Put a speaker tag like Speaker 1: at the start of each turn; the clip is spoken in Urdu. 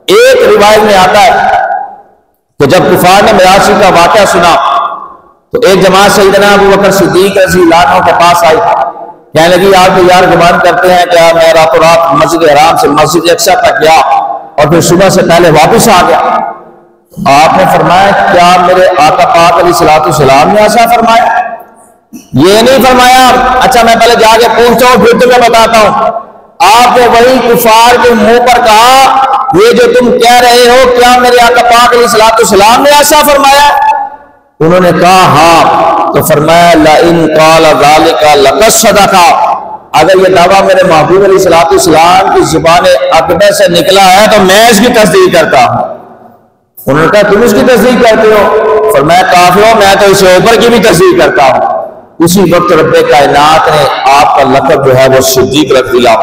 Speaker 1: ایک روایت میں آتا ہے کہ جب کفار نے معراج کا واقعہ سنا تو ایک جماعت سیدنا ابو بکر صدیق رضی اللہ عنہ کے پاس آئی، کہنے لگی آپ تو یار گمان کرتے ہیں کیا میں راتوں رات مسجد حرام سے مسجد اقصی تک گیا اور پھر صبح سے پہلے واپس آ گیا؟ آپ نے فرمایا کیا میرے آقا پاک علیہ الصلوۃ والسلام نے ایسا فرمایا؟ یہ نہیں فرمایا اچھا میں پہلے جا کے پوچھتا ہوں پھر تمہیں بتاتا ہوں۔ آپ نے وہی کفار کے منہ پر کہا یہ جو تم کہہ رہے ہو کیا میرے آقا پاک علیہ الصلوۃ والسلام نے ایسا فرمایا؟ انہوں نے کہا ہاں، تو فرمایا لئن قال ذلك لقد صدق، اگر یہ دعویٰ میرے محبوب علیہ الصلوۃ والسلام کی زبان اقدس سے نکلا ہے تو میں اس کی تصدیق کرتا ہوں۔ انہوں نے کہا تم اس کی تصدیق کرتے ہو؟ فرمایا کافر ہو، میں تو اس سے اوپر کی بھی تصدیق کرتا ہوں۔ اسی وقت رب کائنات نے آپ کا لقب جو ہے وہ صدیق رکھ دیا۔